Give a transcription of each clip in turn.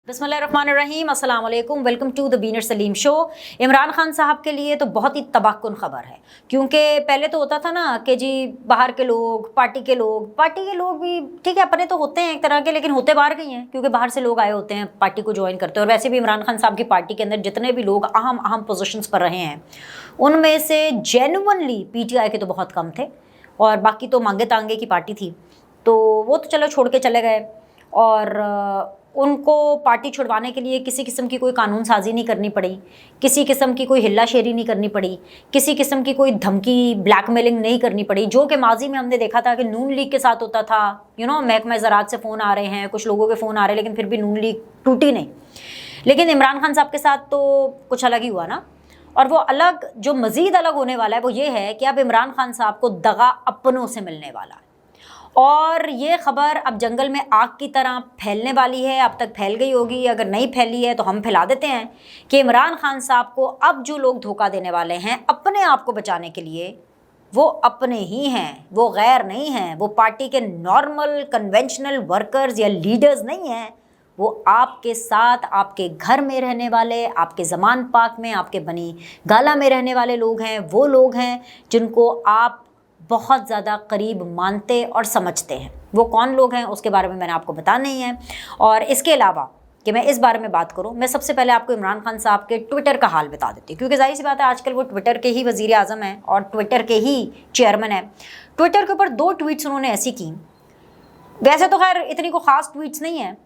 बिस्मिल्लाहिर्रहमानिर्रहीम, अस्सलाम वालेकुम, वेलकम टू द बीनर सलीम शो। इमरान खान साहब के लिए तो बहुत ही तबाहकुन खबर है, क्योंकि पहले तो होता था ना कि जी बाहर के लोग, पार्टी के लोग भी ठीक है, अपने तो होते हैं एक तरह के, लेकिन होते बाहर के ही हैं, क्योंकि बाहर से लोग आए होते हैं पार्टी को ज्वाइन करते हैं। और वैसे भी इमरान खान साहब की पार्टी के अंदर जितने भी लोग अहम पोजीशंस पर रहे हैं, उनमें से जेन्युइनली PTI के तो बहुत कम थे, और बाकी तो मांगे तांगे की पार्टी थी, तो वो तो चलो छोड़ के चले गए। और उनको पार्टी छुड़वाने के लिए किसी किस्म की कोई कानून साजी नहीं करनी पड़ी, किसी किस्म की कोई हिल्ला शेरी नहीं करनी पड़ी, किसी किस्म की कोई धमकी ब्लैकमेलिंग नहीं करनी पड़ी, जो कि माजी में हमने देखा था कि नून लीग के साथ होता था। महकमा ज़राअत से फ़ोन आ रहे हैं, कुछ लोगों के फ़ोन आ रहे हैं, लेकिन फिर भी नून लीग टूटी नहीं। लेकिन इमरान खान साहब के साथ तो कुछ अलग ही हुआ ना। और वो अलग, जो मज़ीद अलग होने वाला है वो ये है कि अब इमरान खान साहब को दगा अपनों से मिलने वाला है, और ये ख़बर अब जंगल में आग की तरह फैलने वाली है। अब तक फैल गई होगी, अगर नहीं फैली है तो हम फैला देते हैं कि इमरान खान साहब को अब जो लोग धोखा देने वाले हैं अपने आप को बचाने के लिए, वो अपने ही हैं, वो गैर नहीं हैं, वो पार्टी के नॉर्मल कन्वेंशनल वर्कर्स या लीडर्स नहीं हैं। वो आपके साथ, आपके घर में रहने वाले, आपके ज़मान पाक में, आपके बनी गाला में रहने वाले लोग हैं। वो लोग हैं जिनको आप बहुत ज़्यादा करीब मानते और समझते हैं। वो कौन लोग हैं उसके बारे में मैंने आपको बताना ही है। और इसके अलावा कि मैं इस बारे में बात करूं, मैं सबसे पहले आपको इमरान खान साहब के ट्विटर का हाल बता देती हूँ, क्योंकि जाहिर सी बात है आजकल वो ट्विटर के ही वज़ीर आज़म हैं और ट्विटर के ही चेयरमैन हैं। ट्विटर के ऊपर 2 ट्वीट्स उन्होंने ऐसी की, वैसे तो खैर इतनी को ख़ास ट्वीट्स नहीं है,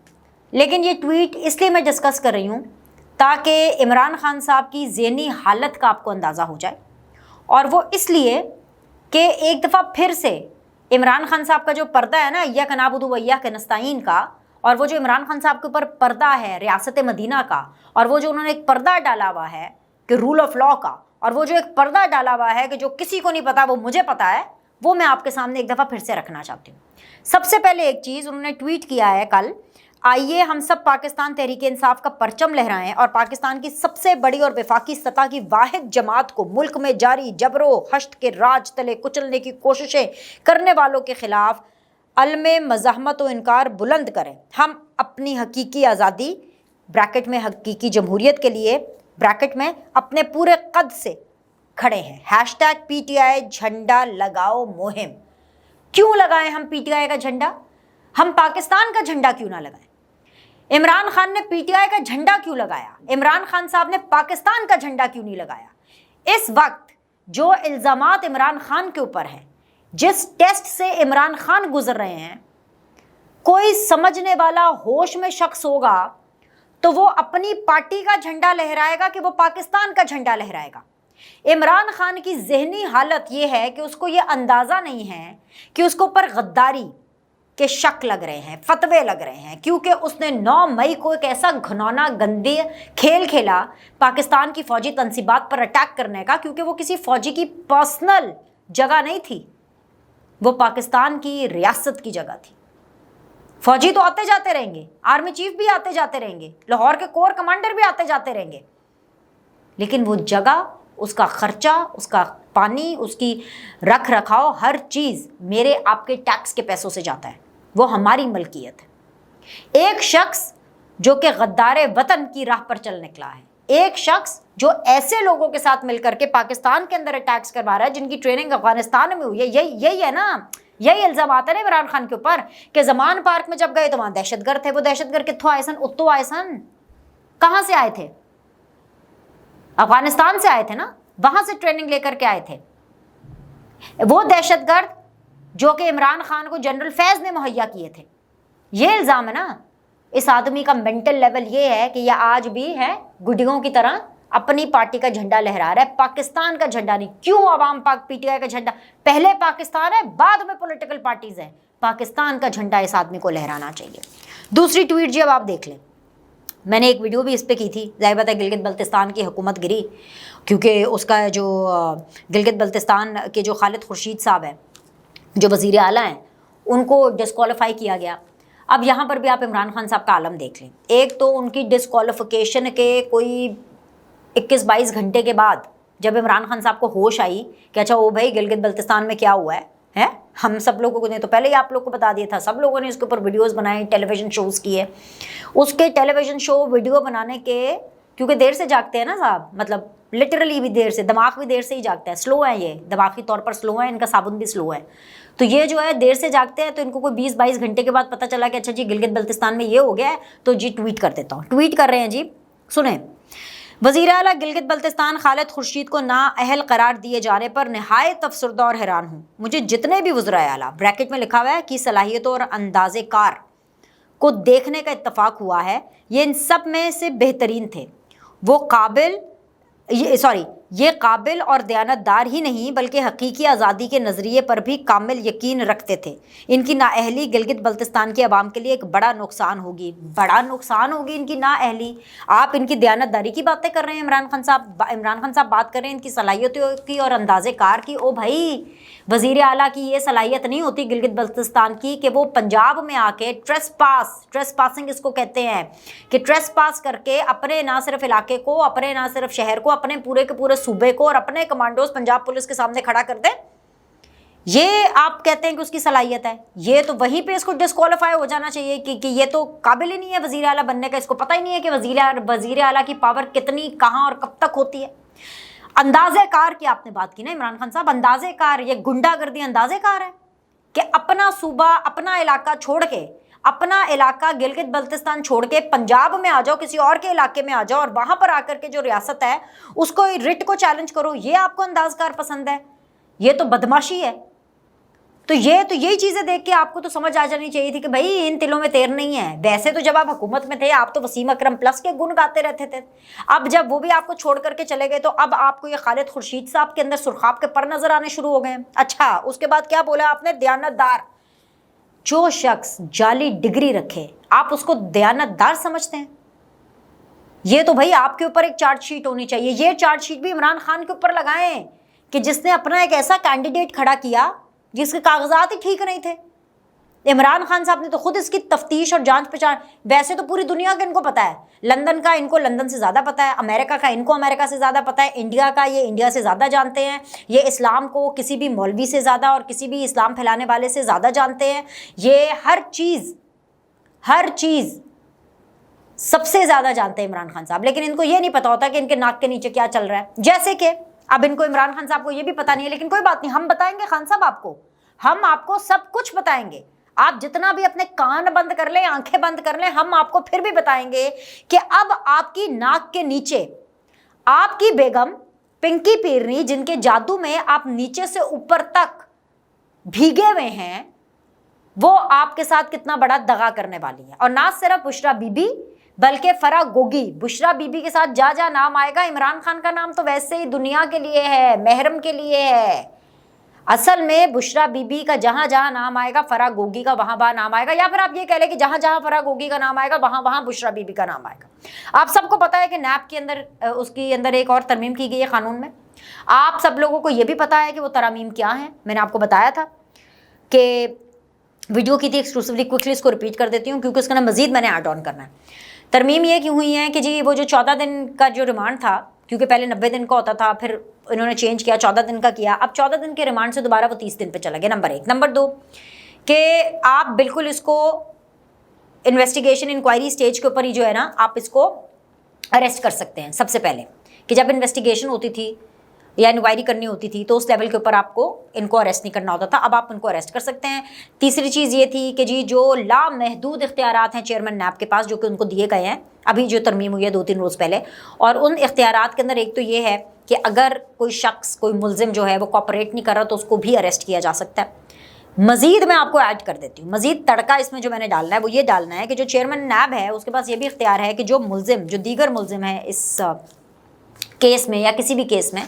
लेकिन ये ट्वीट इसलिए मैं डिस्कस कर रही हूँ ताकि इमरान खान साहब की ज़हनी हालत का आपको अंदाज़ा हो जाए। और वो इसलिए कि एक दफ़ा फिर से इमरान खान साहब का जो पर्दा है ना, इय्याका नअबुदु व इय्याका नस्तईन का, और वो जो इमरान खान साहब के ऊपर पर्दा है रियासत मदीना का, और वो जो उन्होंने एक पर्दा डाला हुआ है कि रूल ऑफ लॉ का, और वो जो एक पर्दा डाला हुआ है कि जो किसी को नहीं पता वो मुझे पता है, वो मैं आपके सामने एक दफ़ा फिर से रखना चाहती हूँ। सबसे पहले एक चीज़ उन्होंने ट्वीट किया है कल, आइए हम सब पाकिस्तान तहरीक इंसाफ का परचम लहराएं और पाकिस्तान की सबसे बड़ी और वफाकी सतह की वाहिद जमात को मुल्क में जारी जबरो हश्त के राज तले कुचलने की कोशिशें करने वालों के खिलाफ अलमे मज़ाहमत व इनकार बुलंद करें। हम अपनी हकीकी आज़ादी ब्रैकेट में हकीकी जमहूरियत के लिए ब्रैकेट में अपने पूरे कद से खड़े हैं। #PTI झंडा लगाओ मुहिम। क्यों लगाएं हम PTI का झंडा? हम पाकिस्तान का झंडा क्यों ना लगाएं? इमरान खान ने PTI का झंडा क्यों लगाया? इमरान खान साहब ने पाकिस्तान का झंडा क्यों नहीं लगाया? इस वक्त जो इल्ज़ामात इमरान खान के ऊपर हैं, जिस टेस्ट से इमरान खान गुजर रहे हैं, कोई समझने वाला होश में शख्स होगा तो वो अपनी पार्टी का झंडा लहराएगा कि वो पाकिस्तान का झंडा लहराएगा। इमरान खान की ज़हनी हालत ये है कि उसको ये अंदाज़ा नहीं है कि उसको ऊपर गद्दारी के शक लग रहे हैं, फतवे लग रहे हैं, क्योंकि उसने 9 मई को एक ऐसा घिनौना गंदे खेल खेला पाकिस्तान की फ़ौजी तंसीबात पर अटैक करने का, क्योंकि वो किसी फ़ौजी की पर्सनल जगह नहीं थी, वो पाकिस्तान की रियासत की जगह थी। फ़ौजी तो आते जाते रहेंगे, आर्मी चीफ भी आते जाते रहेंगे, लाहौर के कोर कमांडर भी आते जाते रहेंगे, लेकिन वो जगह, उसका ख़र्चा, उसका पानी, उसकी रख रखाव, हर चीज़ मेरे आपके टैक्स के पैसों से जाता है, वो हमारी मलकियत है। एक शख्स जो कि गद्दारे वतन की राह पर चल निकला है, एक शख्स जो ऐसे लोगों के साथ मिलकर के पाकिस्तान के अंदर अटैक्स करवा रहा है जिनकी ट्रेनिंग अफगानिस्तान में हुई है। यही है ना, यही इल्ज़ाम आता है ना इमरान खान के ऊपर कि ज़मान पार्क में जब गए तो वहाँ दहशतगर्द थे। वो दहशतगर्द कित्थों आए सन? उत्तो आए सन। कहाँ से आए थे? अफगानिस्तान से आए थे ना, वहां से ट्रेनिंग लेकर के आए थे। वो दहशतगर्द जो कि इमरान खान को जनरल फैज ने मुहैया किए थे। ये इल्ज़ाम है ना। इस आदमी का मेंटल लेवल ये है कि यह आज भी है गुडियों की तरह अपनी पार्टी का झंडा लहरा रहा है, पाकिस्तान का झंडा नहीं। क्यों अवाम पाक PTI का झंडा? पहले पाकिस्तान है, बाद में पॉलिटिकल पार्टीज हैं। पाकिस्तान का झंडा इस आदमी को लहराना चाहिए। दूसरी ट्वीट जी अब आप देख लें, मैंने एक वीडियो भी इस पर की थी। ज़ाहिर बात है गिलगित बल्तिस्तान की हुकूमत गिरी, क्योंकि उसका जो गिलगित बल्तिस्तान के जो खालिद खुर्शीद साहब हैं, जो वज़ीर आला हैं, उनको डिस्क्वालीफाई किया गया। अब यहाँ पर भी आप इमरान खान साहब का आलम देख लें। एक तो उनकी डिस्क्वालिफिकेशन के कोई 21-22 घंटे के बाद जब इमरान खान साहब को होश आई कि अच्छा ओ भाई गिलगित बल्तिस्तान में क्या हुआ है, ہے, ہم سب لوگوں نے تو پہلے ہی آپ لوگ کو بتا دیا تھا, سب لوگوں نے اس کے اوپر ویڈیوز بنائے, ٹیلی ویژن شوز کیے. اس کے ٹیلی ویژن شو ویڈیو بنانے کے, کیونکہ دیر سے جاگتے ہیں نا صاحب, مطلب لٹرلی بھی دیر سے, دماغ بھی دیر سے ہی جاگتا ہے, سلو ہے یہ, دماغی طور پر سلو ہے, ان کا صابن بھی سلو ہے. تو یہ جو ہے دیر سے جاگتے ہیں, تو ان کو کوئی 20-22 گھنٹے کے بعد پتہ چلا کہ اچھا جی گلگت بلتستان میں یہ ہو گیا ہے, تو جی ٹویٹ کر دیتا ہوں. ٹویٹ کر رہے ہیں جی, سنیں. وزیر اعلیٰ گلگت بلتستان خالد خورشید کو نااہل قرار دیے جانے پر نہایت افسردہ اور حیران ہوں. مجھے جتنے بھی وزرائے اعلیٰ بریکٹ میں لکھا ہوا ہے کی صلاحیتوں اور انداز کار کو دیکھنے کا اتفاق ہوا ہے, یہ ان سب میں سے بہترین تھے. یہ قابل اور دیانتدار ہی نہیں بلکہ حقیقی آزادی کے نظریے پر بھی کامل یقین رکھتے تھے. ان کی نااہلی گلگت بلتستان کے عوام کے لیے ایک بڑا نقصان ہوگی ان کی نااہلی. آپ ان کی دیانتداری کی باتیں کر رہے ہیں عمران خان صاحب بات کر رہے ہیں ان کی صلاحیتوں کی اور انداز کار کی. او بھائی, وزیر اعلیٰ کی یہ صلاحیت نہیں ہوتی گلگت بلتستان کی کہ وہ پنجاب میں آ کے ٹریس پاسنگ اس کو کہتے ہیں, کہ ٹریس پاس کر کے اپنے نہ صرف علاقے کو, اپنے نہ صرف شہر کو, اپنے پورے کے پورے صوبے کو اور اپنے کمانڈوز پنجاب پولیس کے سامنے کھڑا کر دیں. یہ آپ کہتے ہیں کہ اس کی صلاحیت ہے. یہ تو وہیں پہ اس کو ڈسکوالیفائی ہو جانا چاہیے کہ یہ تو قابل ہی نہیں ہے وزیر اعلیٰ بننے کا. اس کو پتہ ہی نہیں ہے کہ وزیر اعلیٰ کی پاور کتنی, کہاں اور کب تک ہوتی ہے. اندازے کار کی آپ نے بات کی نا عمران خان صاحب, اندازے کار, یہ گنڈا گردی اندازے کار ہے کہ اپنا صوبہ, اپنا علاقہ چھوڑ کے, اپنا علاقہ گلگت بلتستان چھوڑ کے پنجاب میں آ جاؤ, کسی اور کے علاقے میں آ جاؤ, اور وہاں پر آ کر کے جو ریاست ہے اس کو رٹ کو چیلنج کرو. یہ آپ کو انداز کار پسند ہے؟ یہ تو بدماشی ہے. تو یہی چیزیں دیکھ کے آپ کو تو سمجھ آ جانی چاہیے تھی کہ بھائی ان تلوں میں تیر نہیں ہے. ویسے تو جب آپ حکومت میں تھے آپ تو وسیم اکرم پلس کے گن گاتے رہتے تھے. اب جب وہ بھی آپ کو چھوڑ کر کے چلے گئے تو اب آپ کو یہ خالد خورشید صاحب کے اندر سرخاب کے پر نظر آنے شروع ہو گئے. اچھا, اس کے بعد کیا بولا آپ نے؟ دیانتدار. جو شخص جعلی ڈگری رکھے آپ اس کو دیانتدار سمجھتے ہیں؟ یہ تو بھائی آپ کے اوپر ایک چارج شیٹ ہونی چاہیے. یہ چارج شیٹ بھی عمران خان کے اوپر لگائیں کہ جس نے اپنا ایک ایسا کینڈیڈیٹ کھڑا کیا جس کے کاغذات ہی ٹھیک نہیں تھے. عمران خان صاحب نے تو خود اس کی تفتیش اور جانچ پہچان, ویسے تو پوری دنیا کا ان کو پتا ہے, لندن کا ان کو لندن سے زیادہ پتا ہے, امریکہ کا ان کو امریکہ سے زیادہ پتا ہے, انڈیا کا یہ انڈیا سے زیادہ جانتے ہیں, یہ اسلام کو کسی بھی مولوی سے زیادہ اور کسی بھی اسلام پھیلانے والے سے زیادہ جانتے ہیں. یہ ہر چیز سب سے زیادہ جانتے ہیں عمران خان صاحب. لیکن ان کو یہ نہیں پتا ہوتا کہ ان کے ناک کے نیچے کیا چل رہا ہے. جیسے کہ اب ان کو عمران خان صاحب کو یہ بھی پتا نہیں ہے, لیکن کوئی بات نہیں, ہم بتائیں گے خان صاحب آپ کو, ہم آپ کو سب کچھ بتائیں گے. آپ جتنا بھی اپنے کان بند کر لیں, آنکھیں بند کر لیں, ہم آپ کو پھر بھی بتائیں گے کہ اب آپ کی ناک کے نیچے آپ کی بیگم پنکی پیرنی, جن کے جادو میں آپ نیچے سے اوپر تک بھیگے ہوئے ہیں, وہ آپ کے ساتھ کتنا بڑا دغا کرنے والی ہے. اور نہ صرف بشرا بی بی بلکہ فرا گوگی. بشرا بی بی کے ساتھ جا نام آئے گا. عمران خان کا نام تو ویسے ہی دنیا کے لیے ہے, محرم کے لیے ہے. اصل میں بشرا بی بی کا جہاں جہاں نام آئے گا فرا گوگی کا وہاں نام آئے گا. یا پھر آپ یہ کہہ لیں کہ جہاں جہاں فرا گوگی کا نام آئے گا وہاں بشرا بی بی کا نام آئے گا. آپ سب کو پتا ہے کہ نیب کے اندر اس کے اندر ایک اور ترمیم کی گئی ہے قانون میں. آپ سب لوگوں کو یہ بھی پتا ہے کہ وہ ترامیم کیا ہیں. میں نے آپ کو بتایا تھا کہ ویڈیو کی تھی ایکسکلوسیولی, کوئکلی اس کو ریپیٹ کر دیتی ہوں کیونکہ اس کا نا مزید میں نے ایڈ آن کرنا ہے. ترمیم یہ کیوں ہوئی ہے کہ جی وہ جو 14 دن کا جو ریمانڈ تھا, کیونکہ پہلے 90 دن کا ہوتا تھا, پھر انہوں نے چینج کیا 14 دن کا کیا. اب 14 دن کے ریمانڈ سے دوبارہ وہ 30 دن پہ چلا گیا. نمبر 1. نمبر 2 کہ آپ بالکل اس کو انویسٹیگیشن انکوائری سٹیج کے اوپر ہی جو ہے نا آپ اس کو اریسٹ کر سکتے ہیں. سب سے پہلے کہ جب انویسٹیگیشن ہوتی تھی یا انکوائری کرنی ہوتی تھی تو اس لیول کے اوپر آپ کو ان کو اریسٹ نہیں کرنا ہوتا تھا. اب آپ ان کو اریسٹ کر سکتے ہیں. تیسری چیز یہ تھی کہ جی جو لامحدود اختیارات ہیں چیئرمین نیب کے پاس جو کہ ان کو دیے گئے ہیں ابھی جو ترمیم ہوئی ہے 2-3 روز پہلے, اور ان اختیارات کے اندر ایک تو یہ ہے کہ اگر کوئی شخص کوئی ملزم جو ہے وہ کوآپریٹ نہیں کر رہا تو اس کو بھی اریسٹ کیا جا سکتا ہے. مزید میں آپ کو ایڈ کر دیتی ہوں, مزید تڑکا اس میں جو میں نے ڈالنا ہے وہ یہ ڈالنا ہے کہ جو چیئرمین نیب ہے اس کے پاس یہ بھی اختیار ہے کہ جو دیگر ملزم ہیں اس کیس میں یا کسی بھی کیس میں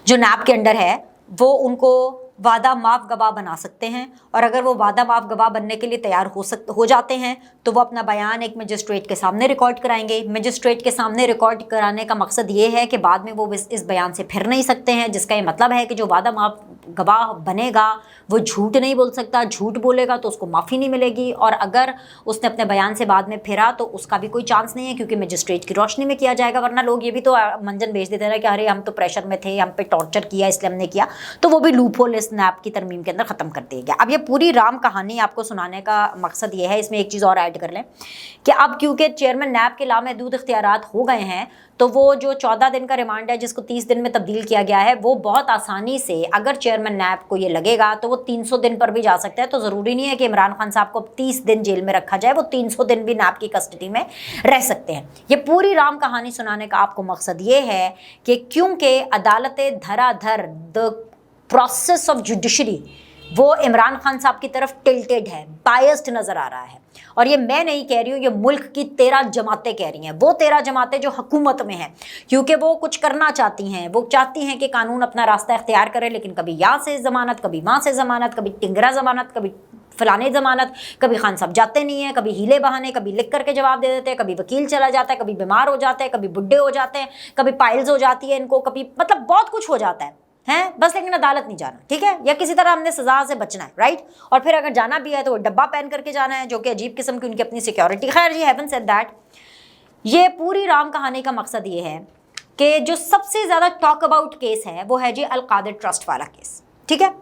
جو نیب کے انڈر ہے وہ ان کو وعدہ معاف گواہ بنا سکتے ہیں. اور اگر وہ وعدہ معاف گواہ بننے کے لیے تیار ہو جاتے ہیں تو وہ اپنا بیان ایک مجسٹریٹ کے سامنے ریکارڈ کرائیں گے. مجسٹریٹ کے سامنے ریکارڈ کرانے کا مقصد یہ ہے کہ بعد میں وہ اس بیان سے پھر نہیں سکتے ہیں, جس کا یہ مطلب ہے کہ جو وعدہ معاف गवाह बनेगा वो झूठ नहीं बोल सकता, झूठ बोलेगा तो उसको माफ़ी नहीं मिलेगी, और अगर उसने अपने बयान से बाद में फिरा तो उसका भी कोई चांस नहीं है, क्योंकि मजिस्ट्रेट की रोशनी में किया जाएगा। वरना लोग ये भी तो मंजन भेज देते हैं कि अरे हम तो प्रेशर में थे, हम पे टॉर्चर किया इसलिए हमने किया, तो वो भी लूप होल इस नैब की तरमीम के अंदर ख़त्म कर दिया गया। अब ये पूरी राम कहानी आपको सुनाने का मकसद ये है, इसमें एक चीज़ और ऐड कर लें कि अब क्योंकि चेयरमैन नैब के लामहदूद इख्तियारात हो गए हैं, तो वो जो 14 दिन का रिमांड है जिसको 30 दिन में तब्दील किया गया है, वो बहुत आसानी से अगर चेयरमैन नैब को ये लगेगा तो वो 300 दिन पर भी जा सकता है। तो ज़रूरी नहीं है कि इमरान खान साहब को 30 दिन जेल में रखा जाए, वो 300 दिन भी नैब की कस्टडी में रह सकते हैं। ये पूरी राम कहानी सुनाने का आपको मकसद ये है कि क्योंकि अदालत धराधर, द प्रोसेस ऑफ जुडिशरी, वो इमरान खान साहब की तरफ टिल्टेड है, बायस्ड नज़र आ रहा है। और ये मैं नहीं कह रही हूँ, ये मुल्क की 13 जमातें कह रही हैं, वो 13 जमातें जो हुकूमत में हैं, क्योंकि वो कुछ करना चाहती हैं, वो चाहती हैं कि कानून अपना रास्ता इख्तियार करे, लेकिन कभी यहाँ से ज़मानत, कभी वहाँ से ज़मानत, कभी टिंगरा ज़मानत, कभी फलाने ज़मानत, कभी खान साहब जाते नहीं हैं, कभी हीले बहाने, कभी लिख करके जवाब दे देते हैं, कभी वकील चला जाता है, कभी बीमार हो जाते हैं, कभी बुढ़े हो जाते हैं, कभी पाइल्स हो जाती है इनको, कभी मतलब बहुत कुछ हो जाता है बस, लेकिन अदालत नहीं जाना, ठीक है, या किसी तरह हमने सजा से बचना है, राइट। और फिर अगर जाना भी है तो वो डब्बा पहन करके जाना है, जो कि अजीब किस्म की उनकी अपनी सिक्योरिटी। खैर जी, हैवन सेड दैट, ये पूरी राम कहानी का मकसद ये है कि जो सबसे ज़्यादा टॉक अबाउट केस है वो है जी अल-कादिर ट्रस्ट वाला केस, ठीक है।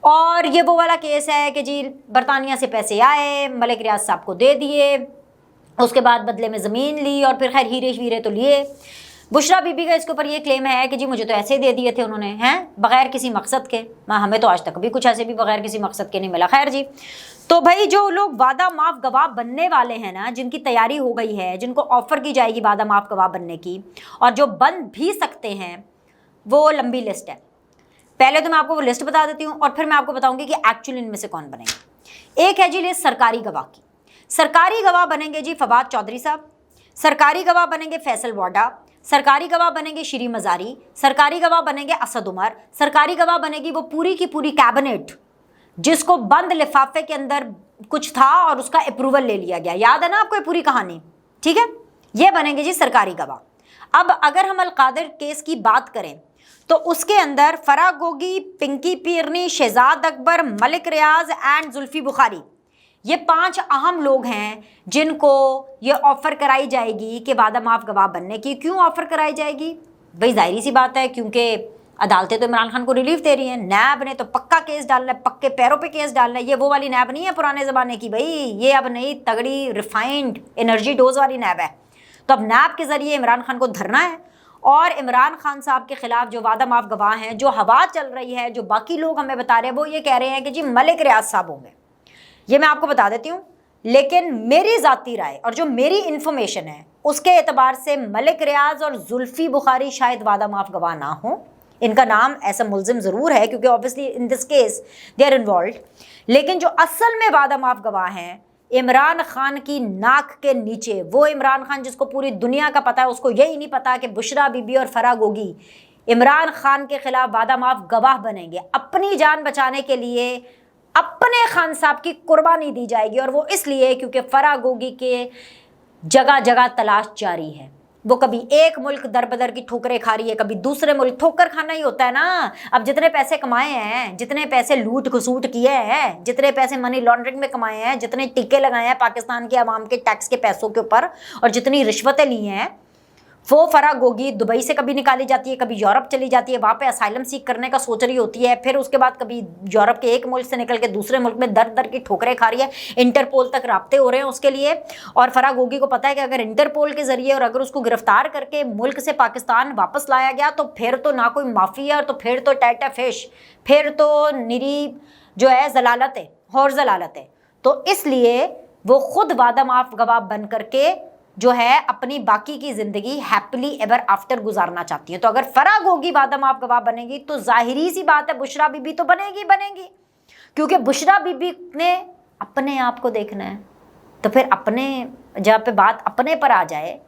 और ये वो वाला केस है कि जी बरतानिया से पैसे आए, मलिक रियाज साहब को दे दिए, उसके बाद बदले में ज़मीन ली, और फिर खैर हीरे वीरे तो लिए। बुशरा बीबी का इसके ऊपर ये क्लेम है कि जी मुझे तो ऐसे दे दिए थे उन्होंने, हैं, बग़ैर किसी मकसद के। हमें तो आज तक भी कुछ ऐसे भी बग़ैर किसी मकसद के नहीं मिला। खैर जी, तो भाई जो लोग वादा माफ़ गवाह बनने वाले हैं ना, जिनकी तैयारी हो गई है, जिनको ऑफ़र की जाएगी वादा माफ़ गवाह बनने की, और जो बन भी सकते हैं, वो लंबी लिस्ट है। पहले तो मैं आपको वो लिस्ट बता देती हूँ, और फिर मैं आपको बताऊँगी कि एक्चुअली इनमें से कौन बनेंगे। एक है जी लिस्ट सरकारी गवाह की। सरकारी गवाह बनेंगे जी फवाद चौधरी साहब, सरकारी गवाह बनेंगे फैसल वाडा, सरकारी गवाह बनेंगे श्री मज़ारी, सरकारी गवाह बनेंगे असद उमर, सरकारी गवाह बनेगी वो पूरी की पूरी कैबिनेट जिसको बंद लिफाफे के अंदर कुछ था और उसका अप्रूवल ले लिया गया। याद है ना आपको ये पूरी कहानी, ठीक है। ये बनेंगे जी सरकारी गवाह। अब अगर हम अल-कादिर केस की बात करें तो उसके अंदर फराह गोगी, पिंकी पीरनी, शहजाद अकबर, मलिक रियाज एंड जुल्फी बुखारी, ये 5 अहम लोग हैं जिनको ये ऑफ़र कराई जाएगी कि वादा माफ़ गवाह बनने की। क्यों ऑफ़र कराई जाएगी? भाई जाहिर सी बात है, क्योंकि अदालतें तो इमरान खान को रिलीफ दे रही हैं, नैब ने तो पक्का केस डालना है, पक्के पैरों पे केस डालना है। ये वो वाली नैब नहीं है पुराने ज़माने की, भाई ये अब नई तगड़ी रिफाइंड एनर्जी डोज वाली नैब है। तो अब नैब के ज़रिए इमरान खान को धरना है, और इमरान खान साहब के ख़िलाफ़ जो वादा माफ़ गवाह हैं, जो हवा चल रही है, जो बाकी लोग हमें बता रहे हैं, वो ये कह रहे हैं कि जी मलिक रियाज साहब होंगे। ये मैं आपको बता देती हूँ, लेकिन मेरी ज़ाती राय और जो मेरी इन्फॉर्मेशन है उसके एतबार से मलिक रियाज और जुल्फी बुखारी शायद वादा माफ़ गवाह ना हो। इनका नाम ऐसा मुलजिम ज़रूर है क्योंकि obviously in this case they are involve, लेकिन जो असल में वादा माफ़ गवाह हैं इमरान खान की नाक के नीचे, वो इमरान खान जिसको पूरी दुनिया का पता है, उसको यही नहीं पता कि बुशरा बीबी और फराह गोगी इमरान खान के ख़िलाफ़ वादा माफ़ गवाह बनेंगे। अपनी जान बचाने के लिए अपने खान साहब की कुर्बानी दी जाएगी, और वो इसलिए क्योंकि फराह गोगी के जगह जगह तलाश जारी है। वो कभी एक मुल्क दर बदर की ठोकरें खा रही है, कभी दूसरे मुल्क। ठोकर खाना ही होता है ना। अब जितने पैसे कमाए हैं, जितने पैसे लूट खसूट किए हैं, जितने पैसे मनी लॉन्ड्रिंग में कमाए हैं, जितने टीके लगाए हैं पाकिस्तान के अवाम के टैक्स के पैसों के ऊपर, और जितनी रिश्वतें ली हैं, वो फराह गोगी दुबई से कभी निकाली जाती है, कभी यूरोप चली जाती है, वहाँ पे असाइलम सीख करने का सोच रही होती है, फिर उसके बाद कभी यूरोप के एक मुल्क से निकल के दूसरे मुल्क में दर दर की ठोकरें खा रही है। इंटरपोल तक राब्ते हो रहे हैं उसके लिए, और फराह गोगी को पता है कि अगर इंटरपोल के ज़रिए और अगर उसको गिरफ्तार करके मुल्क से पाकिस्तान वापस लाया गया तो फिर तो ना कोई माफ़ी है, और तो फिर तो टैटा फिश, फिर तो निरी जो है जलालत है और जलालत है। तो इसलिए वो खुद वादा माफ़ गवाह बन करके जो है अपनी बाकी की ज़िंदगी हैप्पीली एवर आफ्टर गुजारना चाहती है। तो अगर फराह गोगी वादा माफ़ गवाह बनेगी तो जाहिरी सी बात है बुशरा बीबी तो बनेगी, क्योंकि बुशरा बीबी ने अपने आप को देखना है। तो फिर अपने जहाँ पे बात अपने पर आ जाए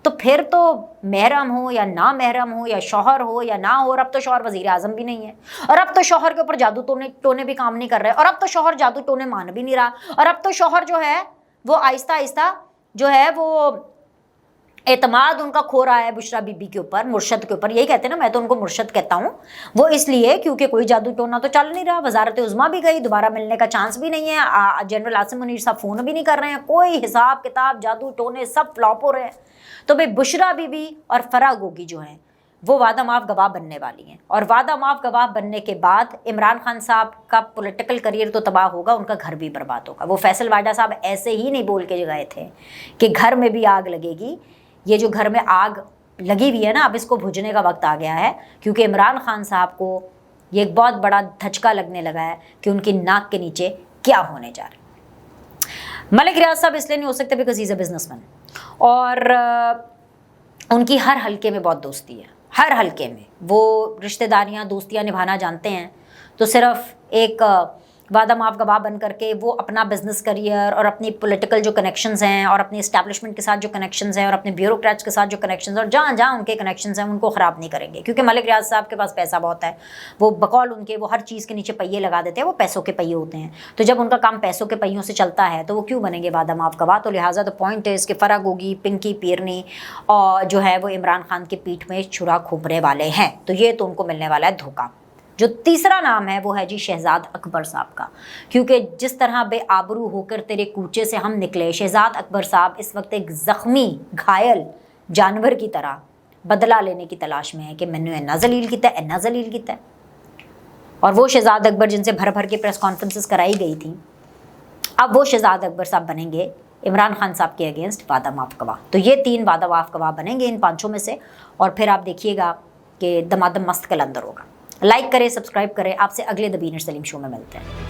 तो फिर तो महरम हो या ना महरम हो, या शौहर हो या ना हो, और अब तो शौहर वज़ीर आज़म भी नहीं है, और अब तो शौहर के ऊपर जादू टोने भी काम नहीं कर रहे, और अब तो शौहर जादू टोने मान भी नहीं रहा, और अब तो शौहर जो है वो आहिस्ता आहिस्ता जो है वो एतमाद उनका खो रहा है बुशरा बीबी के ऊपर, मुर्शद के ऊपर। यही कहते हैं ना, मैं तो उनको मुर्शद कहता हूँ, वो इसलिए क्योंकि कोई जादू टोना तो चल नहीं रहा, वजारत उज़्मा भी गई, दोबारा मिलने का चांस भी नहीं है, जनरल आसिम मुनीर साहब फ़ोन भी नहीं कर रहे हैं, कोई हिसाब किताब जादू टोने सब फ्लॉप हो रहे हैं। तो भाई बुशरा बीबी और फराह गोगी जो हैं वो वादा माफ गवाह बनने वाली हैं, और वादा माफ गवाह बनने के बाद इमरान खान साहब का पॉलिटिकल करियर तो तबाह होगा, उनका घर भी बर्बाद होगा। वो फैसल वाडा साहब ऐसे ही नहीं बोल के गए थे कि घर में भी आग लगेगी। ये जो घर में आग लगी हुई है ना, अब इसको बुझने का वक्त आ गया है, क्योंकि इमरान खान साहब को ये एक बहुत बड़ा धचका लगने लगा है कि उनकी नाक के नीचे क्या होने जा रहा है। मलिक रियाज साहब इसलिए नहीं हो सकते बिकॉज इज़ अ बिजनेसमैन, और उनकी हर हलके में बहुत दोस्ती है, हर हलके में वो रिश्तेदारियां दोस्तियां निभाना जानते हैं। तो सिर्फ एक वादा माफ गवाह बन करके वो अपना बिजनेस करियर और अपनी पॉलिटिकल जो कनेक्शंस हैं और अपनी एस्टैब्लिशमेंट के साथ जो कनेक्शंस हैं और अपने ब्यूरोक्रेट्स के साथ जो कनेक्शंस हैं और जहाँ जहाँ उनके कनेक्शंस हैं उनको ख़राब नहीं करेंगे, क्योंकि मलिक रियाज साहब के पास पैसा बहुत है। वो बकौल उनके वो हर चीज़ के नीचे पहिए लगा देते हैं, वो पैसों के पहिए होते हैं। तो जब उनका काम पैसों के पहियों से चलता है तो वो क्यों बनेंगे वादा माफ गवाह। तो लिहाजा तो पॉइंट है इसके फराह गोगी, पिंकी पियरनी और जो है वो इमरान खान की पीठ में छुरा घूमने वाले हैं, तो ये तो उनको मिलने वाला है धोखा। जो तीसरा नाम है वो है जी शहजाद अकबर साहब का, क्योंकि जिस तरह बेआबरू होकर तेरे कूचे से हम निकले, शहजाद अकबर साहब इस वक्त एक ज़ख्मी घायल जानवर की तरह बदला लेने की तलाश में है कि मैंने इन्ना जलील किया, इन्ना जलील किया। और वो शहजाद अकबर जिनसे भर भर के प्रेस कॉन्फ्रेंसेस कराई गई थी, अब वो शहजाद अकबर साहब बनेंगे इमरान खान साहब के अगेंस्ट वादा माफ गवाह। तो ये 3 वादा माफ गवाह बनेंगे इन 5 में से, और फिर आप देखिएगा कि दमादम मस्त कलंदर होगा। लाइक करें, सब्सक्राइब करें। आपसे अगले द बीनर सलीम शो में मिलते हैं।